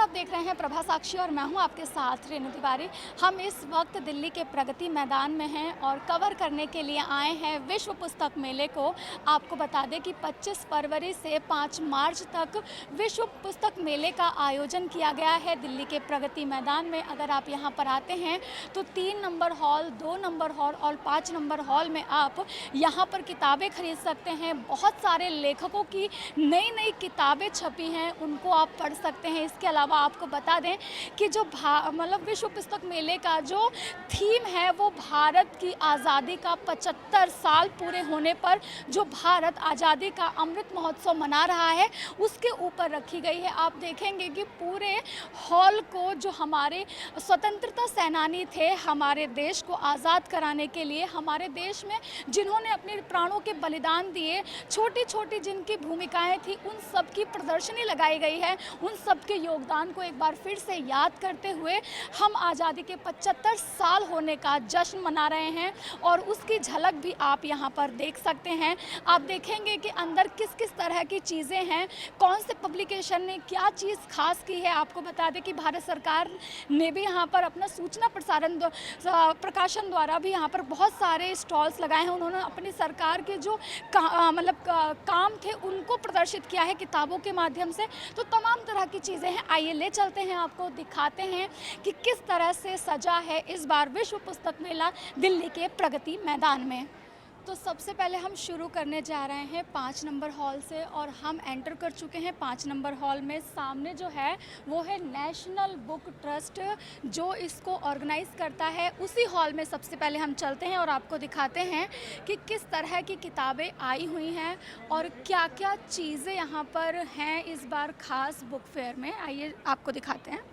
आप देख रहे हैं प्रभा साक्षी और मैं हूं आपके साथ रेणु तिवारी। हम इस वक्त दिल्ली के प्रगति मैदान में हैं और कवर करने के लिए आए हैं विश्व पुस्तक मेले को। आपको बता दें कि 25 फरवरी से 5 मार्च तक विश्व पुस्तक मेले का आयोजन किया गया है दिल्ली के प्रगति मैदान में। अगर आप यहां पर आते हैं तो 3 नंबर हॉल, 2 नंबर हॉल और 5 नंबर हॉल में आप यहां पर किताबें खरीद सकते हैं। बहुत सारे लेखकों की नई नई किताबें छपी हैं, उनको आप पढ़ सकते हैं। इसके अलावा आपको बता दें कि जो मतलब विश्व पुस्तक मेले का जो थीम है वो भारत की आज़ादी का 75 साल पूरे होने पर जो भारत आज़ादी का अमृत महोत्सव मना रहा है उसके ऊपर रखी गई है। आप देखेंगे कि पूरे हॉल को जो हमारे स्वतंत्रता सेनानी थे, हमारे देश को आज़ाद कराने के लिए, हमारे देश में जिन्होंने अपने प्राणों के बलिदान दिए, छोटी छोटी जिनकी भूमिकाएं थी, उन सब की प्रदर्शनी लगाई गई है। उन सब के योगदान को एक बार फिर से याद करते हुए हम आज़ादी के 75 साल होने का जश्न मना रहे हैं और उसकी झलक भी आप यहाँ पर देख सकते हैं। आप देखेंगे कि अंदर किस किस तरह की चीज़ें हैं, कौन से पब्लिकेशन ने क्या चीज़ खास की है। आपको बता दें कि भारत सरकार ने भी यहाँ पर अपना सूचना प्रकाशन द्वारा भी यहाँ पर बहुत सारे स्टॉल्स लगाए हैं। उन्होंने अपनी सरकार के जो काम थे उनको प्रदर्शित किया है किताबों के माध्यम से। तो तमाम तरह की चीज़ें हैं, आइए ले चलते हैं, आपको दिखाते हैं कि किस तरह से सजा है इस बार विश्व पुस्तक मेला दिल्ली के प्रगति मैदान में। तो सबसे पहले हम शुरू करने जा रहे हैं 5 नंबर हॉल से और हम एंटर कर चुके हैं 5 नंबर हॉल में। सामने जो है वो है नेशनल बुक ट्रस्ट जो इसको ऑर्गेनाइज़ करता है। उसी हॉल में सबसे पहले हम चलते हैं और आपको दिखाते हैं कि किस तरह की किताबें आई हुई हैं और क्या क्या चीज़ें यहाँ पर हैं इस बार ख़ास बुक फेयर में। आइए आपको दिखाते हैं।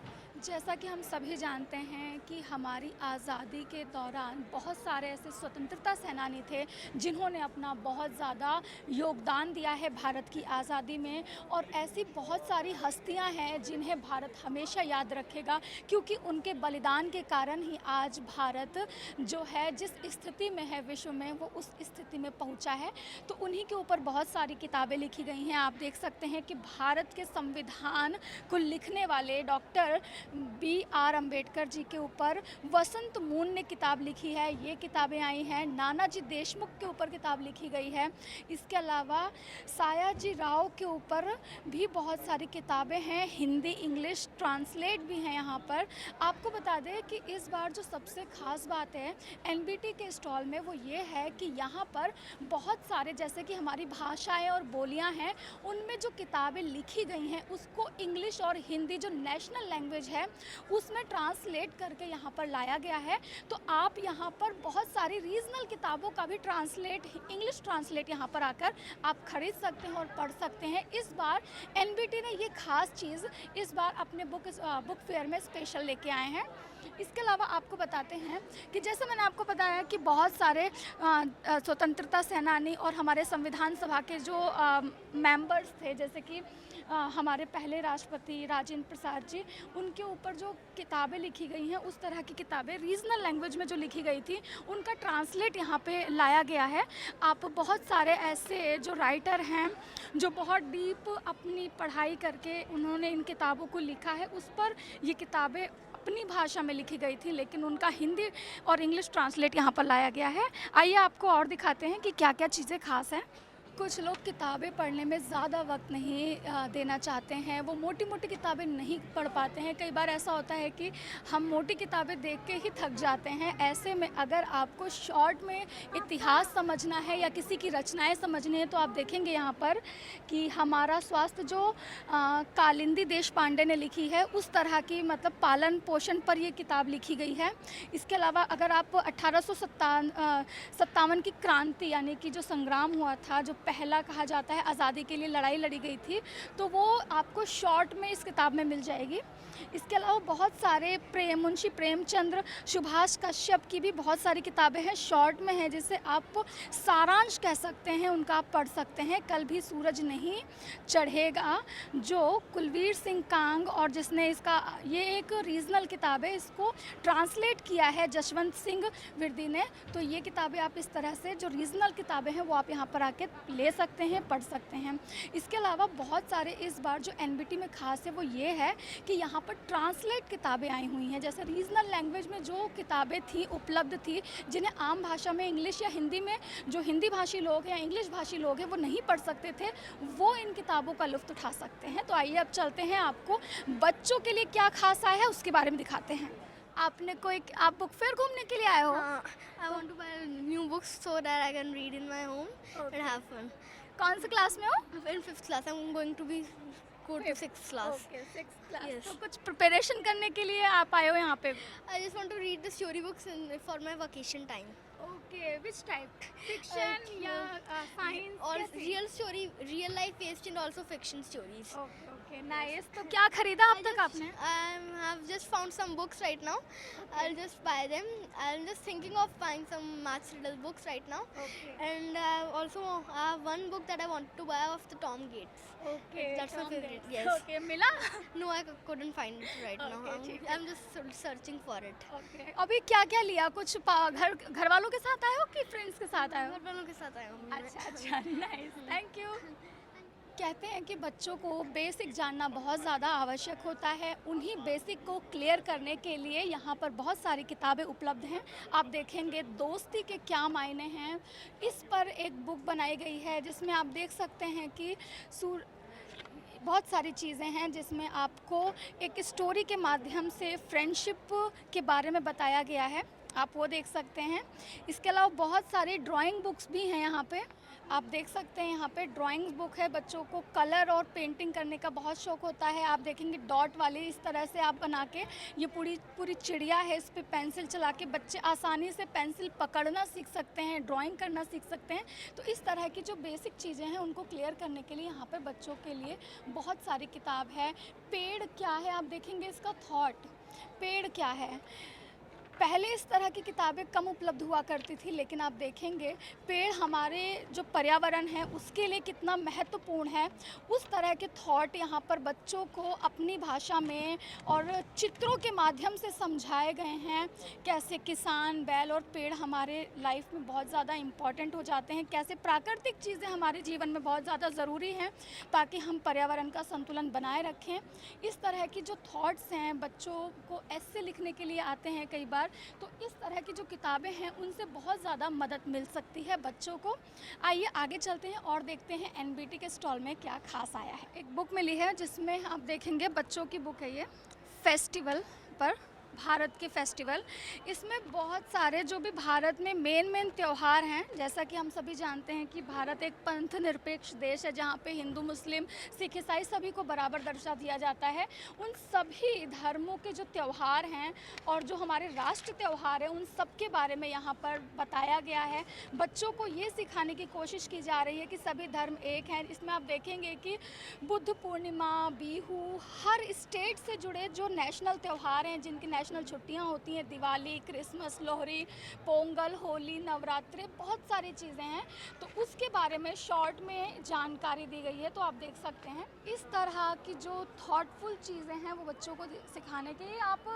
जैसा कि हम सभी जानते हैं कि हमारी आज़ादी के दौरान बहुत सारे ऐसे स्वतंत्रता सेनानी थे जिन्होंने अपना बहुत ज़्यादा योगदान दिया है भारत की आज़ादी में, और ऐसी बहुत सारी हस्तियां हैं जिन्हें भारत हमेशा याद रखेगा, क्योंकि उनके बलिदान के कारण ही आज भारत जो है जिस स्थिति में है विश्व में वो उस स्थिति में पहुंचा है। तो उन्हीं के ऊपर बहुत सारी किताबें लिखी गई हैं। आप देख सकते हैं कि भारत के संविधान को लिखने वाले डॉक्टर B.R. अम्बेडकर जी के ऊपर वसंत मून ने किताब लिखी है। ये किताबें आई हैं। नानाजी देशमुख के ऊपर किताब लिखी गई है। इसके अलावा सायाजी राव के ऊपर भी बहुत सारी किताबें हैं, हिंदी इंग्लिश ट्रांसलेट भी हैं यहाँ पर। आपको बता दें कि इस बार जो सबसे ख़ास बात है NBT के स्टॉल में वो ये है कि यहाँ पर बहुत सारे जैसे कि हमारी भाषाएँ और बोलियाँ हैं, उनमें जो किताबें लिखी गई हैं उसको इंग्लिश और हिंदी जो नेशनल लैंग्वेज है उसमें ट्रांसलेट करके यहाँ पर लाया गया है। तो आप यहाँ पर बहुत सारी रीजनल किताबों का भी इंग्लिश ट्रांसलेट यहाँ पर आकर आप खरीद सकते हैं और पढ़ सकते हैं। इस बार NBT ने ये खास चीज़ इस बार अपने बुक फेयर में स्पेशल लेके आए हैं। इसके अलावा आपको बताते हैं कि जैसे मैंने आपको बताया कि बहुत सारे स्वतंत्रता सेनानी और हमारे संविधान सभा के जो मेंबर्स थे, जैसे कि हमारे पहले राष्ट्रपति राजेंद्र प्रसाद जी, उनके ऊपर जो किताबें लिखी गई हैं उस तरह की किताबें रीजनल लैंग्वेज में जो लिखी गई थी उनका ट्रांसलेट यहाँ पे लाया गया है। आप बहुत सारे ऐसे जो राइटर हैं जो बहुत डीप अपनी पढ़ाई करके उन्होंने इन किताबों को लिखा है, उस पर ये किताबें अपनी भाषा में लिखी गई थी लेकिन उनका हिंदी और इंग्लिश ट्रांसलेट यहाँ पर लाया गया है। आइए आपको और दिखाते हैं कि क्या क्या चीज़ें खास हैं। कुछ लोग किताबें पढ़ने में ज़्यादा वक्त नहीं देना चाहते हैं, वो मोटी मोटी किताबें नहीं पढ़ पाते हैं। कई बार ऐसा होता है कि हम मोटी किताबें देख के ही थक जाते हैं। ऐसे में अगर आपको शॉर्ट में इतिहास समझना है या किसी की रचनाएं समझनी है तो आप देखेंगे यहाँ पर कि हमारा स्वास्थ्य जो कालिंदी देशपांडे ने लिखी है उस तरह की मतलब पालन पोषण पर ये किताब लिखी गई है। इसके अलावा अगर आप 1857 की क्रांति यानी कि जो संग्राम हुआ था, जो पहला कहा जाता है आज़ादी के लिए लड़ाई लड़ी गई थी, तो वो आपको शॉर्ट में इस किताब में मिल जाएगी। इसके अलावा बहुत सारे मुंशी प्रेमचंद्र, सुभाष कश्यप की भी बहुत सारी किताबें हैं, शॉर्ट में हैं, जिसे आप सारांश कह सकते हैं, उनका आप पढ़ सकते हैं। कल भी सूरज नहीं चढ़ेगा जो कुलवीर सिंह कांग और जिसने इसका ये एक रीजनल किताब है, इसको ट्रांसलेट किया है जसवंत सिंह विरदी ने। तो ये किताबें आप इस तरह से जो रीजनल किताबें हैं वो आप यहाँ पर आके ले सकते हैं, पढ़ सकते हैं। इसके अलावा बहुत सारे इस बार जो एनबीटी में ख़ास है वो ये है कि यहाँ पर ट्रांसलेट किताबें आई हुई हैं। जैसे रीजनल लैंग्वेज में जो किताबें थी उपलब्ध थी, जिन्हें आम भाषा में इंग्लिश या हिंदी में जो हिंदी भाषी लोग हैं, इंग्लिश भाषी लोग हैं, वो नहीं पढ़ सकते थे, वो इन किताबों का लुत्फ़ उठा सकते हैं। तो आइए अब चलते हैं, आपको बच्चों के लिए क्या ख़ास आया है उसके बारे में दिखाते हैं। आप बुक फेयर घूमने के लिए आए हो? I want to buy new books so that I can read in my home and have fun. कौन सी क्लास में हो? In 5th class, I'm going to go to 6th class. Okay, 6th class. Yes. तो कुछ preparation करने के लिए आप आए हो यहाँ पे? I just want to read the story books for my vacation time. Okay, which type? Fiction या science? All real life based and also fiction stories. Okay okay, nice. तो क्या खरीदा अब तक आपने? I've just found some books right now. I'll just buy them. I'm just thinking of buying some maths riddle books right now. Okay And also I have one book that I want to buy of the Tom Gates. Okay, That's my favorite. Yes. Okay, मिला? No, I couldn't find it right now. Okay, ठीक है। I'm just searching for it. Okay, अभी क्या क्या लिया? कुछ घर वालों के साथ आए हो कि फ्रेंड्स के साथ आए हो? घर वालों के साथ आया हूँ मैं। अच्छा अच्छा, नाइस, थैंक यू। कहते हैं कि बच्चों को बेसिक जानना बहुत ज़्यादा आवश्यक होता है। उन्हीं बेसिक को क्लियर करने के लिए यहाँ पर बहुत सारी किताबें उपलब्ध हैं। आप देखेंगे दोस्ती के क्या मायने हैं, इस पर एक बुक बनाई गई है जिसमें आप देख सकते हैं कि बहुत सारी चीज़ें हैं जिसमें आपको एक स्टोरी के माध्यम से फ्रेंडशिप के बारे में बताया गया है, आप वो देख सकते हैं। इसके अलावा बहुत सारी ड्राइंग बुक्स भी हैं यहाँ पे, आप देख सकते हैं। यहाँ पे ड्राइंग बुक है, बच्चों को कलर और पेंटिंग करने का बहुत शौक होता है। आप देखेंगे डॉट वाली इस तरह से आप बना के, ये पूरी चिड़िया है, इस पे पेंसिल चला के बच्चे आसानी से पेंसिल पकड़ना सीख सकते हैं, ड्राइंग करना सीख सकते हैं। तो इस तरह की जो बेसिक चीज़ें हैं उनको क्लियर करने के लिए यहाँ पर बच्चों के लिए बहुत सारी किताब है। पेड़ क्या है, आप देखेंगे इसका थॉट, पेड़ क्या है। पहले इस तरह की किताबें कम उपलब्ध हुआ करती थी, लेकिन आप देखेंगे पेड़ हमारे जो पर्यावरण है उसके लिए कितना महत्वपूर्ण है। उस तरह के थॉट यहाँ पर बच्चों को अपनी भाषा में और चित्रों के माध्यम से समझाए गए हैं। कैसे किसान, बैल और पेड़ हमारे लाइफ में बहुत ज़्यादा इम्पॉर्टेंट हो जाते हैं, कैसे प्राकृतिक चीज़ें हमारे जीवन में बहुत ज़्यादा ज़रूरी हैं ताकि हम पर्यावरण का संतुलन बनाए रखें। इस तरह की जो थॉट्स हैं बच्चों को ऐसे लिखने के लिए आते हैं कई बार, तो इस तरह की जो किताबें हैं उनसे बहुत ज़्यादा मदद मिल सकती है बच्चों को। आइए आगे चलते हैं और देखते हैं एनबीटी के स्टॉल में क्या खास आया है। एक बुक मिली है जिसमें आप देखेंगे बच्चों की बुक है ये, फेस्टिवल पर, भारत के फेस्टिवल। इसमें बहुत सारे जो भी भारत में मेन त्यौहार हैं, जैसा कि हम सभी जानते हैं कि भारत एक पंथ निरपेक्ष देश है जहाँ पे हिंदू, मुस्लिम, सिख, ईसाई सभी को बराबर दर्जा दिया जाता है। उन सभी धर्मों के जो त्यौहार हैं और जो हमारे राष्ट्र त्यौहार हैं उन सब के बारे में यहाँ पर बताया गया है। बच्चों को ये सिखाने की कोशिश की जा रही है कि सभी धर्म एक हैं। इसमें आप देखेंगे कि बुद्ध पूर्णिमा, बिहू, हर स्टेट से जुड़े जो नेशनल त्यौहार हैं, जिनकी नेशनल छुट्टियां होती हैं, दिवाली, क्रिसमस, लोहड़ी, पोंगल, होली, नवरात्रि, बहुत सारी चीज़ें हैं, तो उसके बारे में शॉर्ट में जानकारी दी गई है। तो आप देख सकते हैं इस तरह की जो थॉटफुल चीज़ें हैं वो बच्चों को सिखाने के लिए आप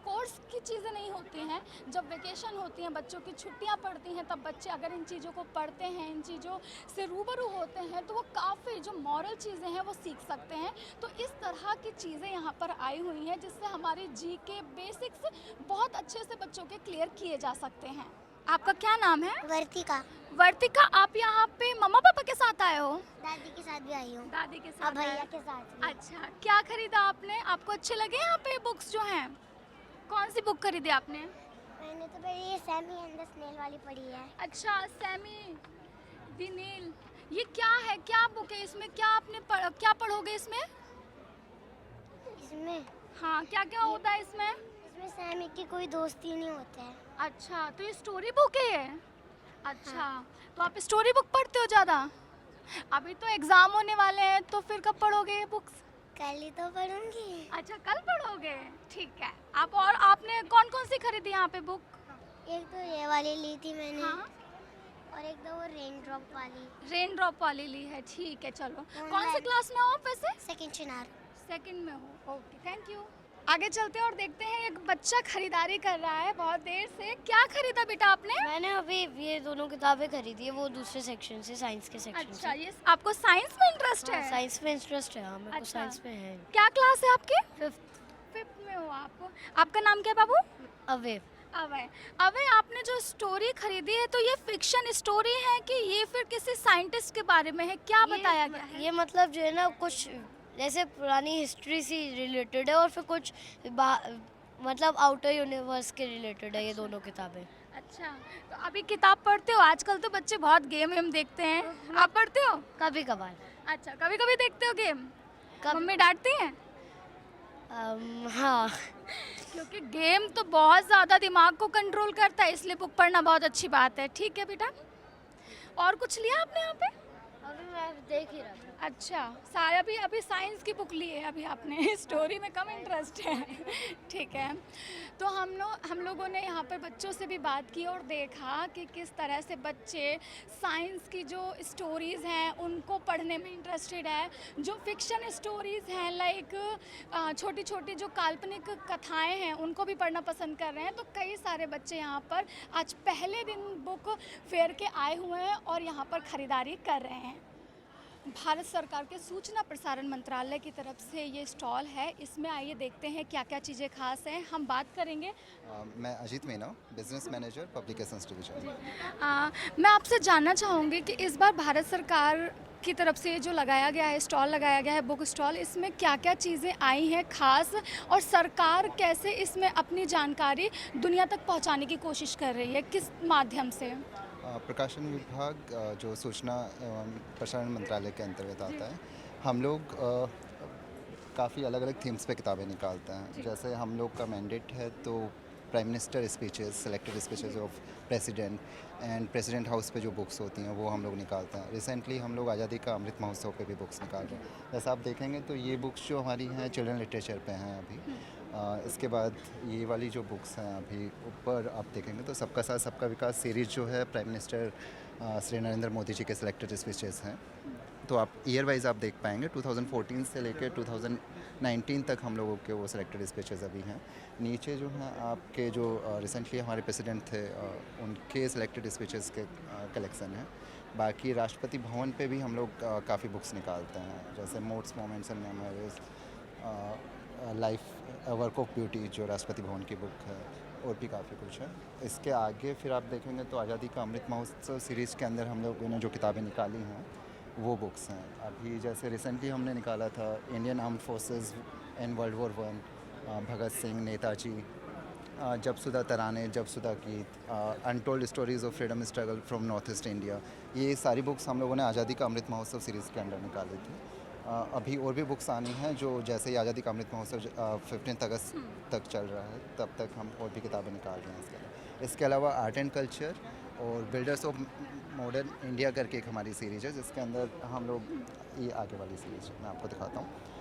कोर्स की चीज़ें नहीं होती हैं। जब वेकेशन होती हैं, बच्चों की छुट्टियां पड़ती हैं, तब बच्चे अगर इन चीज़ों को पढ़ते हैं, इन चीज़ों से रूबरू होते हैं, तो वो काफ़ी जो मॉरल चीज़ें हैं वो सीख सकते हैं। तो इस तरह की चीज़ें यहाँ पर आई हुई हैं जिससे हमारे जी के बेसिक्स बहुत अच्छे से बच्चों के क्लियर किए जा सकते हैं। आपका क्या नाम है? वर्तिका। वर्तिका, आप यहाँ पे मम्मा पापा के साथ आए हो? दादी के साथ भी आई हूँ। दादी के और साथ भैया आए? के साथ भी। अच्छा, क्या खरीदा आपने? आपको अच्छे लगे यहाँ पे बुक्स जो हैं? कौन सी बुक खरीदी आपने? मैंने तो पहले ये सैमी एंड द स्नेल वाली पढ़ी है। अच्छा, सैमी द नील, ये क्या है, क्या बुक है? इसमें क्या आपने क्या पढ़ोगे इसमें? इसमें हाँ, क्या क्या होता है इसमें? इसमें सैमी की कोई दोस्ती नहीं होता है। अच्छा, तो ये स्टोरी बुक है ये? अच्छा, तो आप स्टोरी बुक पढ़ते हो ज़्यादा? अभी तो एग्ज़ाम होने वाले हैं, तो फिर कब पढ़ोगे ये बुक्स? कल ही तो पढ़ूंगी। अच्छा, कल पढ़ोगे, ठीक है। आपने कौन कौन सी खरीदी यहाँ पे बुक? एक तो ये वाली ली थी मैंने। हाँ, और एक तो वो रेन ड्रॉप वाली। रेन ड्रॉप वाली ली है, ठीक है। चलो, Online। कौन से क्लास में हो आप वैसे? सेकंड चिनार। सेकंड में हो, ओके, थैंक यू। आगे चलते हैं और देखते हैं एक बच्चा खरीदारी कर रहा है बहुत देर से। क्या खरीदा बेटा आपने? मैंने अभी ये दोनों किताबें खरीदी है, वो दूसरे सेक्शन से, साइंस के सेक्शन अच्छा, से। ये आपको साइंस में इंटरेस्ट है? साइंस में इंटरेस्ट है, हाँ मेरे को अच्छा। साइंस में है। क्या क्लास है आपके? 5th। 5th में हो आप। आपका नाम क्या बाबू? अवे। अवय। अवय, आपने जो स्टोरी खरीदी है तो ये फिक्शन स्टोरी है कि ये फिर किसी साइंटिस्ट के बारे में है? क्या बताया गया है? ये मतलब जो है ना, कुछ जैसे पुरानी हिस्ट्री से रिलेटेड है और फिर कुछ मतलब आउटर यूनिवर्स के रिलेटेड है ये दोनों किताबें। अच्छा, तो अभी किताब पढ़ते हो? आजकल तो बच्चे बहुत गेम वेम देखते हैं, आप पढ़ते हो? कभी कभार। अच्छा, कभी कभी देखते हो गेम? कब- मम्मी डांटती हैं? हाँ। क्योंकि गेम तो बहुत ज़्यादा दिमाग को कंट्रोल करता है, इसलिए बुक पढ़ना बहुत अच्छी बात है। ठीक है बेटा, और कुछ लिया आपने यहाँ पे? अभी मैं देख ही रहा था। अच्छा, सारा अभी साइंस की बुक ली है अभी आपने, स्टोरी में कम इंटरेस्ट है। ठीक है, तो हम लोगों ने यहाँ पर बच्चों से भी बात की और देखा कि किस तरह से बच्चे साइंस की जो स्टोरीज़ हैं उनको पढ़ने में इंटरेस्टेड है। जो फिक्शन स्टोरीज़ हैं लाइक छोटी छोटी जो काल्पनिक कथाएं हैं उनको भी पढ़ना पसंद कर रहे हैं। तो कई सारे बच्चे यहाँ पर आज पहले दिन बुक फेयर के आए हुए हैं और यहाँ पर ख़रीदारी कर रहे हैं। भारत सरकार के सूचना प्रसारण मंत्रालय की तरफ से ये स्टॉल है, इसमें आइए देखते हैं क्या क्या चीज़ें खास हैं। हम बात करेंगे। मैं Ajit Meena, business manager publications division. मैं आपसे जानना चाहूँगी कि इस बार भारत सरकार की तरफ से जो लगाया गया है, स्टॉल लगाया गया है, बुक स्टॉल, इसमें क्या क्या चीज़ें आई हैं खास, और सरकार कैसे इसमें अपनी जानकारी दुनिया तक पहुँचाने की कोशिश कर रही है, किस माध्यम से? प्रकाशन विभाग जो सूचना एवं प्रसारण मंत्रालय के अंतर्गत आता है, हम लोग काफ़ी अलग अलग थीम्स पे किताबें निकालते हैं। जैसे हम लोग का मैंडेट है तो prime minister speeches, selected speeches of president and president house पे जो बुक्स होती हैं वो हम लोग निकालते हैं। रिसेंटली हम लोग आज़ादी का अमृत महोत्सव पे भी बुक्स निकाल रहे हैं। जैसा आप देखेंगे तो ये बुक्स जो हमारी हैं चिल्ड्रन लिटरेचर पे हैं अभी। इसके बाद ये वाली जो बुक्स हैं अभी ऊपर आप देखेंगे तो सबका साथ सबका विकास सीरीज़ जो है प्राइम मिनिस्टर श्री नरेंद्र मोदी जी के सिलेक्टेड स्पीचेस हैं। तो आप ईयर वाइज आप देख पाएंगे 2014 से लेकर 2019 तक हम लोगों के वो सिलेक्टेड स्पीचेस अभी हैं। नीचे जो हैं आपके जो रिसेंटली हमारे प्रेसिडेंट थे उनके सिलेक्टेड स्पीचेस के कलेक्शन है। बाकी राष्ट्रपति भवन पे भी हम लोग काफ़ी बुक्स निकालते हैं, जैसे modes moments and memories, life work of beauty जो राष्ट्रपति भवन की बुक है, और भी काफ़ी कुछ है। इसके आगे फिर आप देखेंगे तो आज़ादी का अमृत महोत्सव सीरीज़ के अंदर हम लोगों ने जो किताबें निकाली हैं वो बुक्स हैं। अभी जैसे रिसेंटली हमने निकाला था Indian armed forces in world war 1, Bhagat Singh, Netaji, जब सुधा तराने, जब सुधा गीत, untold stories of freedom struggle from north east India. ये सारी बुक्स हम लोगों ने आज़ादी का अमृत महोत्सव सीरीज़ के अंदर निकाली थी। अभी और भी बुक्स आनी हैं जो जैसे ही आज़ादी का अमृत महोत्सव 15 अगस्त तक चल रहा है तब तक हम और भी किताबें निकाल रहे हैं। इसके अलावा आर्ट एंड कल्चर और बिल्डर्स ऑफ मॉडर्न इंडिया करके एक हमारी सीरीज़ है जिसके अंदर हम लोग, ये आगे वाली सीरीज़ मैं आपको दिखाता हूँ।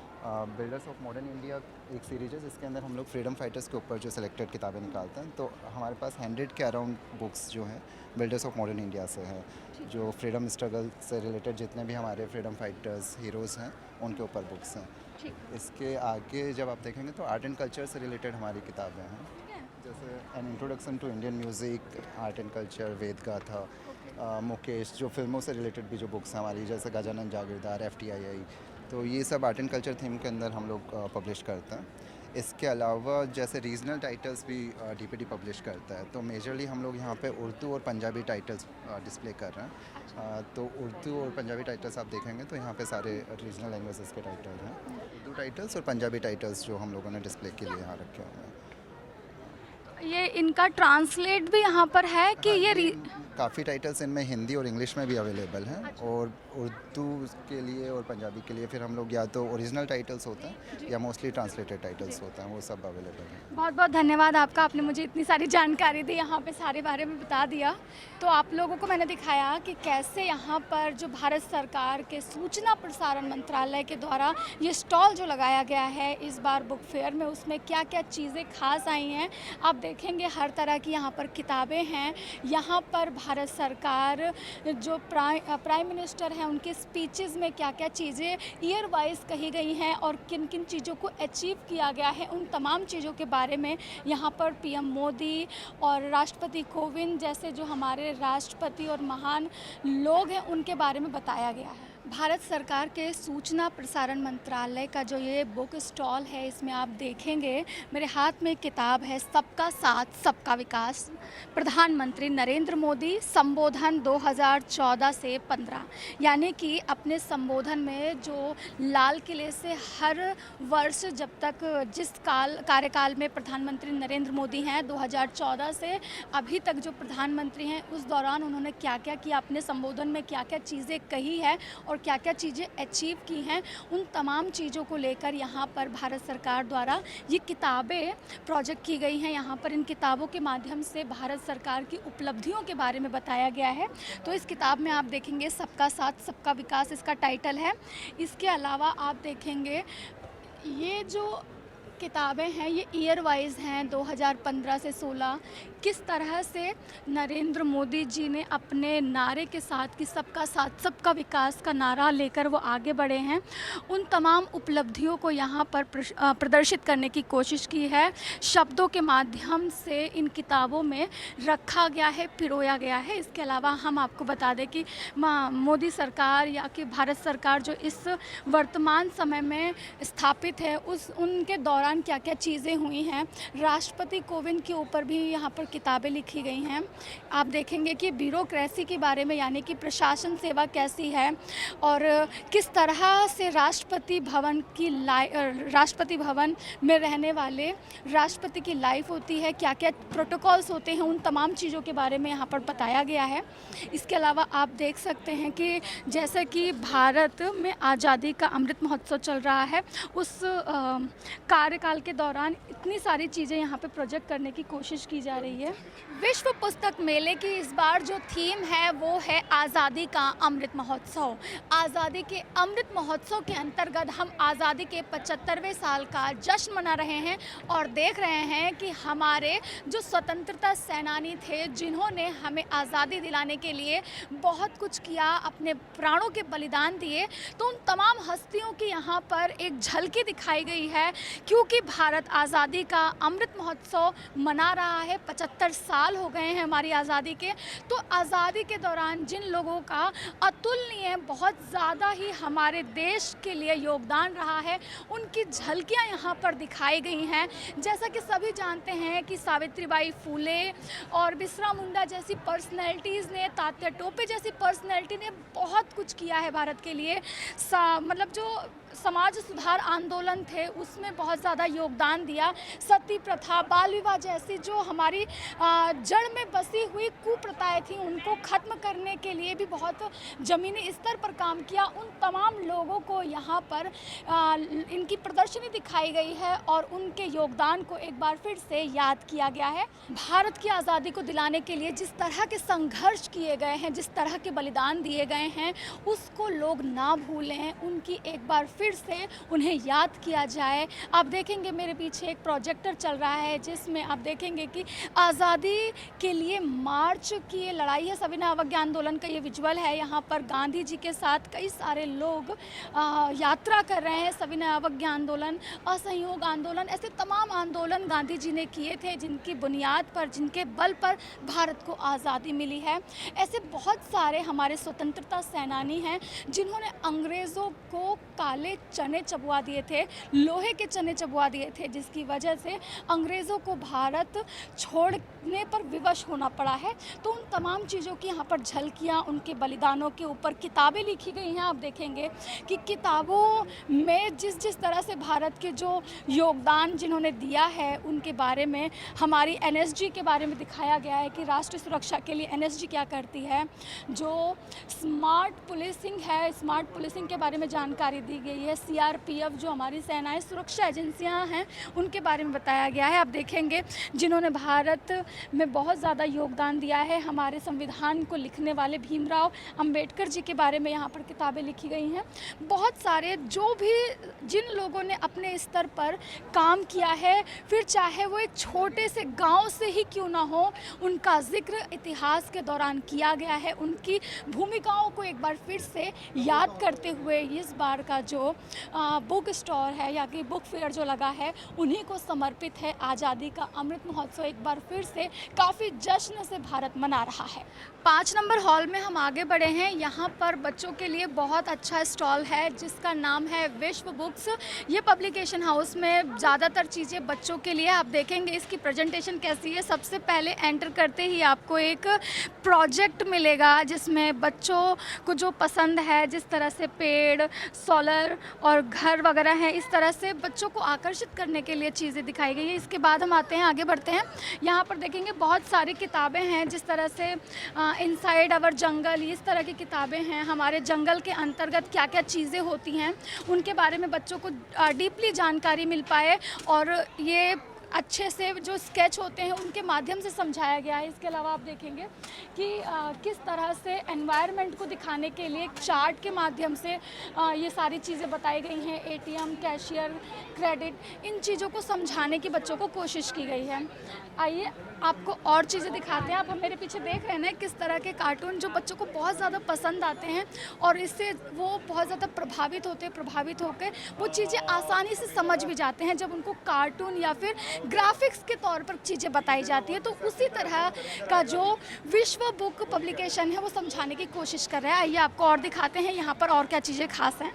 बिल्डर्स ऑफ मॉडर्न इंडिया एक सीरीज़ है जिसके अंदर हम लोग फ्रीडम फाइटर्स के ऊपर जो सिलेक्टेड किताबें निकालते हैं। तो हमारे पास 100 के अराउंड बुक्स जो हैं बिल्डर्स ऑफ मॉडर्न इंडिया से है, जो फ्रीडम स्ट्रगल से रिलेटेड जितने भी हमारे फ्रीडम फाइटर्स हीरोज़ हैं उनके ऊपर बुक्स हैं। इसके आगे जब आप देखेंगे तो आर्ट एंड कल्चर से रिलेटेड हमारी किताबें हैं, जैसे an introduction to Indian music, art and culture, Ved Gatha, Mukesh, जो फिल्मों से रिलेटेड भी जो बुक्स हैं हमारी, जैसे गजानन जागीरदार, FTII, तो ये सब आर्ट एंड कल्चर थीम के अंदर हम लोग पब्लिश करते हैं। इसके अलावा जैसे रीजनल टाइटल्स भी DPD पब्लिश करता है, तो मेजरली हम लोग यहाँ पे उर्दू और पंजाबी टाइटल्स डिस्प्ले कर रहे हैं। तो उर्दू और पंजाबी टाइटल्स आप देखेंगे तो यहाँ पे सारे रीजनल लैंग्वेजेस के टाइटल हैं, उर्दू टाइटल्स और पंजाबी टाइटल्स जो हम लोगों ने डिस्प्ले के लिए यहाँ रखे हुए हैं। ये इनका ट्रांसलेट भी यहाँ पर है कि ये काफ़ी टाइटल्स इनमें हिंदी और इंग्लिश में भी अवेलेबल हैं। और उर्दू के लिए और पंजाबी के लिए फिर हम लोग या तो ओरिजिनल टाइटल्स होते हैं या मोस्टली ट्रांसलेटेड टाइटल्स होते हैं, वो सब अवेलेबल हैं। बहुत बहुत धन्यवाद आपका, आपने मुझे इतनी सारी जानकारी दी, यहाँ पे सारे बारे में बता दिया। तो आप लोगों को मैंने दिखाया कि कैसे यहाँ पर जो भारत सरकार के सूचना प्रसारण मंत्रालय के द्वारा ये स्टॉल जो लगाया गया है इस बार बुक फेयर में, उसमें क्या क्या चीज़ें खास आई हैं। आप देख देखेंगे हर तरह की यहाँ पर किताबें हैं। यहाँ पर भारत सरकार जो प्राइम मिनिस्टर हैं उनके स्पीचेस में क्या क्या चीज़ें ईयर वाइज कही गई हैं और किन किन चीज़ों को अचीव किया गया है, उन तमाम चीज़ों के बारे में यहाँ पर पीएम मोदी और राष्ट्रपति कोविंद जैसे जो हमारे राष्ट्रपति और महान लोग हैं उनके बारे में बताया गया है। भारत सरकार के सूचना प्रसारण मंत्रालय का जो ये बुक स्टॉल है, इसमें आप देखेंगे मेरे हाथ में एक किताब है, सबका साथ सबका विकास, प्रधानमंत्री नरेंद्र मोदी संबोधन 2014 से 15। यानी कि अपने संबोधन में जो लाल किले से हर वर्ष जब तक जिस कार्यकाल में प्रधानमंत्री नरेंद्र मोदी हैं 2014 से अभी तक जो प्रधानमंत्री हैं उस दौरान उन्होंने क्या क्या किया, अपने संबोधन में क्या क्या चीज़ें कही है और क्या क्या चीज़ें अचीव की हैं, उन तमाम चीज़ों को लेकर यहाँ पर भारत सरकार द्वारा ये किताबें प्रोजेक्ट की गई हैं। यहाँ पर इन किताबों के माध्यम से भारत सरकार की उपलब्धियों के बारे में बताया गया है। तो इस किताब में आप देखेंगे सबका साथ सबका विकास इसका टाइटल है। इसके अलावा आप देखेंगे ये जो किताबें हैं ये ईयर वाइज हैं 2015 से 16। किस तरह से नरेंद्र मोदी जी ने अपने नारे के साथ कि सबका साथ सबका विकास का नारा लेकर वो आगे बढ़े हैं, उन तमाम उपलब्धियों को यहाँ पर प्रदर्शित करने की कोशिश की है। शब्दों के माध्यम से इन किताबों में रखा गया है, पिरोया गया है। इसके अलावा हम आपको बता दें कि मोदी सरकार या कि भारत सरकार जो इस वर्तमान समय में स्थापित है उनके दौरान क्या क्या चीज़ें हुई हैं। राष्ट्रपति कोविंद के ऊपर भी यहाँ पर किताबें लिखी गई हैं। आप देखेंगे कि ब्यूरोक्रेसी के बारे में यानी कि प्रशासन सेवा कैसी है और किस तरह से राष्ट्रपति भवन में रहने वाले राष्ट्रपति की लाइफ होती है, क्या क्या प्रोटोकॉल्स होते हैं, उन तमाम चीज़ों के बारे में यहाँ पर बताया गया है। इसके अलावा आप देख सकते हैं कि जैसे कि भारत में आज़ादी का अमृत महोत्सव चल रहा है, उस कार्यकाल के दौरान इतनी सारी चीज़ें यहाँ पे प्रोजेक्ट करने की कोशिश की जा रही है। विश्व पुस्तक मेले की इस बार जो थीम है वो है आज़ादी का अमृत महोत्सव। आज़ादी के अमृत महोत्सव के अंतर्गत हम आज़ादी के 75वें साल का जश्न मना रहे हैं और देख रहे हैं कि हमारे जो स्वतंत्रता सेनानी थे जिन्होंने हमें आज़ादी दिलाने के लिए बहुत कुछ किया, अपने प्राणों के बलिदान दिए, तो उन तमाम हस्तियों की यहाँ पर एक झलकी दिखाई गई है। क्योंकि भारत आज़ादी का अमृत महोत्सव मना रहा है, 75 साल हो गए हैं हमारी आज़ादी के, तो आज़ादी के दौरान जिन लोगों का अतुलनीय बहुत ज़्यादा ही हमारे देश के लिए योगदान रहा है उनकी झलकियाँ यहाँ पर दिखाई गई हैं। जैसा कि सभी जानते हैं कि सावित्रीबाई फूले और बिरसा मुंडा जैसी पर्सनैलिटीज़ ने, तात्या टोपे जैसी पर्सनैलिटी ने बहुत कुछ किया है भारत के लिए। मतलब जो समाज सुधार आंदोलन थे उसमें बहुत ज़्यादा योगदान दिया। सती प्रथा, बाल विवाह जैसी जो हमारी जड़ में बसी हुई कुप्रथाएं थी उनको ख़त्म करने के लिए भी बहुत ज़मीनी स्तर पर काम किया। उन तमाम लोगों को यहाँ पर इनकी प्रदर्शनी दिखाई गई है और उनके योगदान को एक बार फिर से याद किया गया है। भारत की आज़ादी को दिलाने के लिए जिस तरह के संघर्ष किए गए हैं, जिस तरह के बलिदान दिए गए हैं, उसको लोग ना भूलें, उनकी एक बार फिर से उन्हें याद किया जाए। आप देखेंगे मेरे पीछे एक प्रोजेक्टर चल रहा है जिसमें आप देखेंगे कि आज़ादी के लिए मार्च की ये लड़ाई है, सविनय अवज्ञा आंदोलन का ये विजुअल है। यहाँ पर गांधी जी के साथ कई सारे लोग यात्रा कर रहे हैं। सविनय अवज्ञा आंदोलन, असहयोग आंदोलन, ऐसे तमाम आंदोलन गांधी जी ने किए थे जिनकी बुनियाद पर, जिनके बल पर भारत को आज़ादी मिली है। ऐसे बहुत सारे हमारे स्वतंत्रता सेनानी हैं जिन्होंने अंग्रेज़ों को काले चने चबवा दिए थे, लोहे के चने चबवा दिए थे, जिसकी वजह से अंग्रेज़ों को भारत छोड़ने पर विवश होना पड़ा है। तो उन तमाम चीज़ों की यहाँ पर झलकियाँ, उनके बलिदानों के ऊपर किताबें लिखी गई हैं। आप देखेंगे कि किताबों में जिस जिस तरह से भारत के जो योगदान जिन्होंने दिया है उनके बारे में, हमारी एनएसजी के बारे में दिखाया गया है कि राष्ट्रीय सुरक्षा के लिए एनएसजी क्या करती है, जो स्मार्ट पुलिसिंग है, स्मार्ट पुलिसिंग के बारे में जानकारी दी गई है। सीआरपीएफ जो हमारी सेनाएं सुरक्षा एजेंसियां हैं उनके बारे में बताया गया है। आप देखेंगे जिन्होंने भारत में बहुत ज़्यादा योगदान दिया है। हमारे संविधान को लिखने वाले भीमराव अंबेडकर जी के बारे में यहाँ पर किताबें लिखी गई हैं। बहुत सारे जो भी जिन लोगों ने अपने स्तर पर काम किया है, फिर चाहे वो एक छोटे से गांव से ही क्यों ना हो, उनका जिक्र इतिहास के दौरान किया गया है। उनकी भूमिकाओं को एक बार फिर से याद करते हुए इस बार का जो बुक स्टॉल है या कि बुक फेयर जो लगा है, उन्हीं को समर्पित है। आज़ादी का अमृत महोत्सव एक बार फिर से काफ़ी जश्न से भारत मना रहा है। 5 नंबर हॉल में हम आगे बढ़े हैं। यहाँ पर बच्चों के लिए बहुत अच्छा स्टॉल है जिसका नाम है विश्व बुक्स। ये पब्लिकेशन हाउस में ज़्यादातर चीज़ें बच्चों के लिए। आप देखेंगे इसकी प्रेजेंटेशन कैसी है। सबसे पहले एंटर करते ही आपको एक प्रोजेक्ट मिलेगा जिसमें बच्चों को जो पसंद है, जिस तरह से पेड़, सोलर और घर वगैरह हैं, इस तरह से बच्चों को आकर्षित करने के लिए चीज़ें दिखाई गई है। इसके बाद हम आते हैं, आगे बढ़ते हैं। यहाँ पर देखेंगे बहुत सारी किताबें हैं, जिस तरह से इनसाइड आवर जंगल, इस तरह की किताबें हैं। हमारे जंगल के अंतर्गत क्या क्या चीज़ें होती हैं उनके बारे में बच्चों को डीपली जानकारी मिल पाए और ये अच्छे से जो स्केच होते हैं उनके माध्यम से समझाया गया है। इसके अलावा आप देखेंगे कि किस तरह से एनवायरनमेंट को दिखाने के लिए एक चार्ट के माध्यम से ये सारी चीज़ें बताई गई हैं। एटीएम, कैशियर, क्रेडिट, इन चीज़ों को समझाने की बच्चों को कोशिश की गई है। आइए आपको और चीज़ें दिखाते हैं। आप मेरे पीछे देख रहे हैं ना किस तरह के कार्टून जो बच्चों को बहुत ज़्यादा पसंद आते हैं और इससे वो बहुत ज़्यादा प्रभावित होकर वो चीज़ें आसानी से समझ भी जाते हैं जब उनको कार्टून या फिर ग्राफिक्स के तौर पर चीज़ें बताई जाती है। तो उसी तरह का जो विश्व बुक पब्लिकेशन है वो समझाने की कोशिश कर रहा है। आइए आपको और दिखाते हैं यहाँ पर और क्या चीज़ें खास हैं।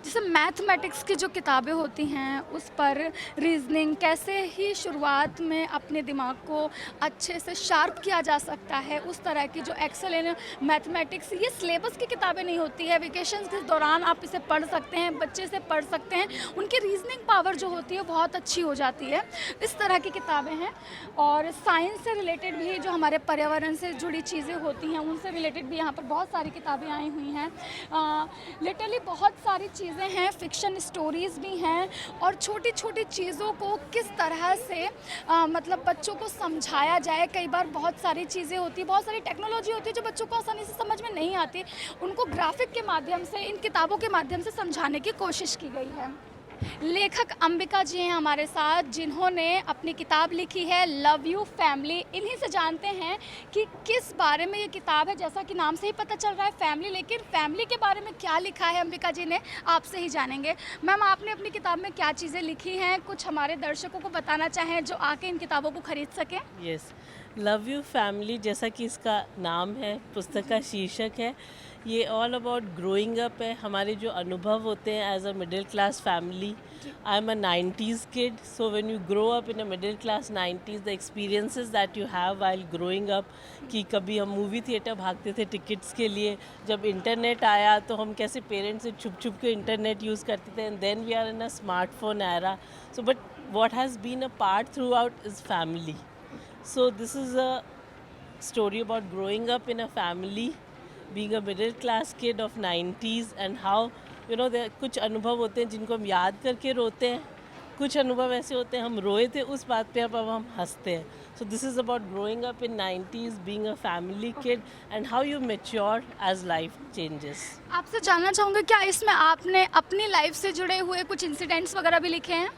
जैसे मैथमेटिक्स की जो किताबें होती हैं उस पर रीजनिंग, कैसे ही शुरुआत में अपने दिमाग को अच्छे से शार्प किया जा सकता है, उस तरह की जो एक्सेल इन मैथमेटिक्स, ये सिलेबस की किताबें नहीं होती है। वेकेशन के दौरान आप इसे पढ़ सकते हैं, बच्चे से पढ़ सकते हैं, उनकी रीजनिंग पावर जो होती है बहुत अच्छी हो जाती है। इस तरह की किताबें हैं। और साइंस से रिलेटेड भी जो हमारे पर्यावरण से जुड़ी चीज़ें होती हैं उनसे रिलेटेड भी यहाँ पर बहुत सारी किताबें आई हुई हैं। लिटरली बहुत सारी चीज़ें हैं, फिक्शन स्टोरीज़ भी हैं और छोटी छोटी चीज़ों को किस तरह से मतलब बच्चों को समझाया जाए। कई बार बहुत सारी चीज़ें होती, बहुत सारी टेक्नोलॉजी होती है जो बच्चों को आसानी से समझ में नहीं आती, उनको ग्राफिक के माध्यम से, इन किताबों के माध्यम से समझाने की कोशिश की गई है। लेखक अंबिका जी हैं हमारे साथ, जिन्होंने अपनी किताब लिखी है लव यू फैमिली। इन्हीं से जानते हैं कि किस बारे में ये किताब है। जैसा कि नाम से ही पता चल रहा है फैमिली, लेकिन फैमिली के बारे में क्या लिखा है अंबिका जी ने, आपसे ही जानेंगे। मैम, आपने अपनी किताब में क्या चीज़ें लिखी हैं, कुछ हमारे दर्शकों को बताना चाहें जो आके इन किताबों को खरीद सकें। यस, लव यू फैमिली, जैसा कि इसका नाम है, पुस्तक का शीर्षक है, ये ऑल अबाउट ग्रोइंग अप है। हमारे जो अनुभव होते हैं as a middle class family. I am a 90s kid, so when you grow up in a middle class 90s, the experiences that you have while growing up, कि कभी हम movie theatre भागते थे टिकट्स के लिए, जब internet आया तो हम कैसे पेरेंट्स से छुप छुप के इंटरनेट यूज़ करते थे, and then we are in a smartphone era. So but what has been a part throughout is family. So this is a story about growing up in a family, being a middle class kid of 90s, and how there कुछ अनुभव होते हैं जिनको हम याद करके रोते हैं, कुछ अनुभव ऐसे होते हैं हम रोए थे उस बात पे, अब हम हंसते हैं. So this is about growing up in 90s, being a family kid, and how you mature as life changes. आपसे जानना चाहूँगी क्या इसमें आपने अपनी लाइफ से जुड़े हुए कुछ इंसिडेंट्स वगैरह भी लिखे हैं?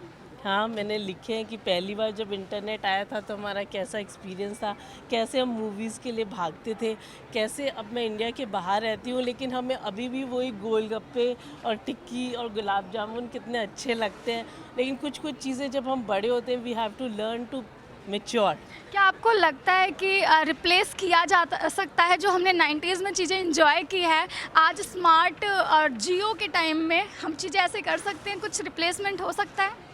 हाँ, मैंने लिखे हैं कि पहली बार जब इंटरनेट आया था तो हमारा कैसा एक्सपीरियंस था, कैसे हम मूवीज़ के लिए भागते थे, कैसे अब मैं इंडिया के बाहर रहती हूँ लेकिन हमें अभी भी वही गोलगप्पे और टिक्की और गुलाब जामुन कितने अच्छे लगते हैं. लेकिन कुछ कुछ चीज़ें जब हम बड़े होते हैं, we have to learn to mature. क्या आपको लगता है कि रिप्लेस किया जा सकता है जो हमने 90s में चीज़ें एंजॉय की है, आज स्मार्ट और जियो के टाइम में हम चीज़ें ऐसे कर सकते हैं, कुछ रिप्लेसमेंट हो सकता है?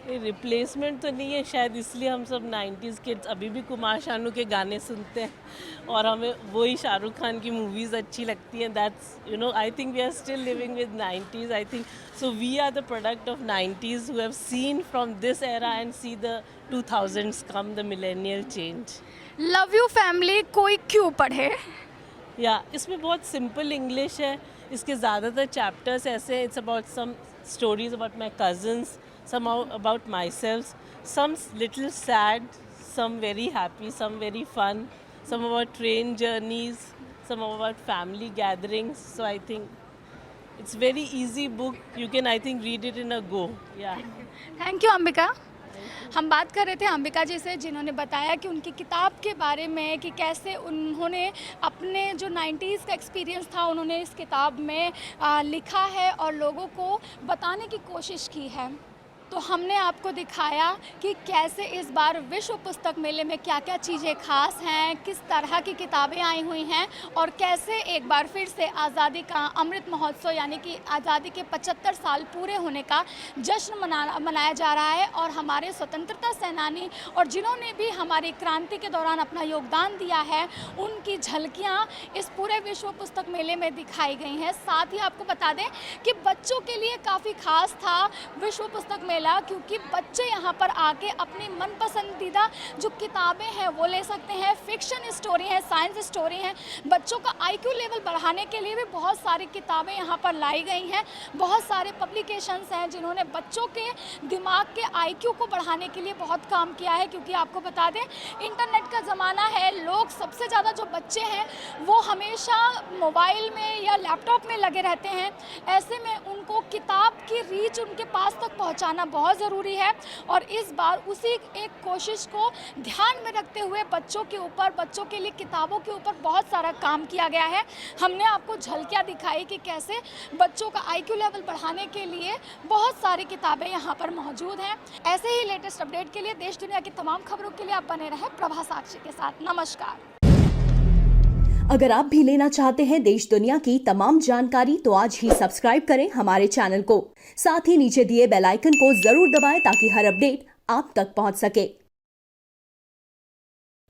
रिप्लेसमेंट तो नहीं है, शायद इसलिए हम सब 90s किड्स अभी भी कुमार शानू के गाने सुनते हैं और हमें वही शाहरुख खान की मूवीज़ अच्छी लगती हैं. That's I think we are still living with 90s. I think so we are the product of 90s who have seen from this era and see the 2000s come, the millennial change. Love you family कोई क्यों पढ़े? या इसमें बहुत simple English है, इसके ज़्यादातर chapters ऐसे हैं. It's about some stories about my cousins, some about myself, some little sad, some very happy, some very fun, some about train journeys, some about family gatherings. So I think it's very easy book. You can, I think, read it in a go. Yeah. Thank you Ambika. हम बात कर रहे थे अंबिका जी से, जिन्होंने बताया कि उनकी किताब के बारे में कि कैसे उन्होंने अपने जो 90s का एक्सपीरियंस था उन्होंने इस किताब में लिखा है और लोगों को बताने की कोशिश की है। तो हमने आपको दिखाया कि कैसे इस बार विश्व पुस्तक मेले में क्या क्या चीज़ें खास हैं, किस तरह की किताबें आई हुई हैं और कैसे एक बार फिर से आज़ादी का अमृत महोत्सव यानी कि आज़ादी के 75 साल पूरे होने का जश्न मनाया जा रहा है। और हमारे स्वतंत्रता सेनानी और जिन्होंने भी हमारी क्रांति के दौरान अपना योगदान दिया है उनकी झलकियाँ इस पूरे विश्व पुस्तक मेले में दिखाई गई हैं। साथ ही आपको बता दें कि बच्चों के लिए काफ़ी खास था विश्व पुस्तक मेला, क्योंकि बच्चे यहाँ पर आके अपनी मन पसंदीदा जो किताबें हैं वो ले सकते हैं। फिक्शन स्टोरी है, साइंस स्टोरी है। बच्चों का आईक्यू लेवल बढ़ाने के लिए भी बहुत सारी किताबें यहाँ पर लाई गई हैं। बहुत सारे पब्लिकेशंस हैं जिन्होंने बच्चों के दिमाग के आईक्यू को बढ़ाने के लिए बहुत काम किया है, क्योंकि आपको बता दें इंटरनेट का ज़माना है। लोग सबसे ज़्यादा जो बच्चे हैं वो हमेशा मोबाइल में या लैपटॉप में लगे रहते हैं। ऐसे में उनको किताब की रीच उनके पास तक पहुँचाना बहुत ज़रूरी है। और इस बार उसी एक कोशिश को ध्यान में रखते हुए बच्चों के ऊपर, बच्चों के लिए किताबों के ऊपर बहुत सारा काम किया गया है। हमने आपको झलकियाँ दिखाई कि कैसे बच्चों का आईक्यू लेवल बढ़ाने के लिए बहुत सारी किताबें यहाँ पर मौजूद हैं। ऐसे ही लेटेस्ट अपडेट के लिए देश दुनिया की तमाम खबरों के लिए आप बने रहें प्रभा साक्षी के साथ। नमस्कार। अगर आप भी लेना चाहते हैं देश दुनिया की तमाम जानकारी तो आज ही सब्सक्राइब करें हमारे चैनल को। साथ ही नीचे दिए बेल आइकन को जरूर दबाएं ताकि हर अपडेट आप तक पहुंच सके।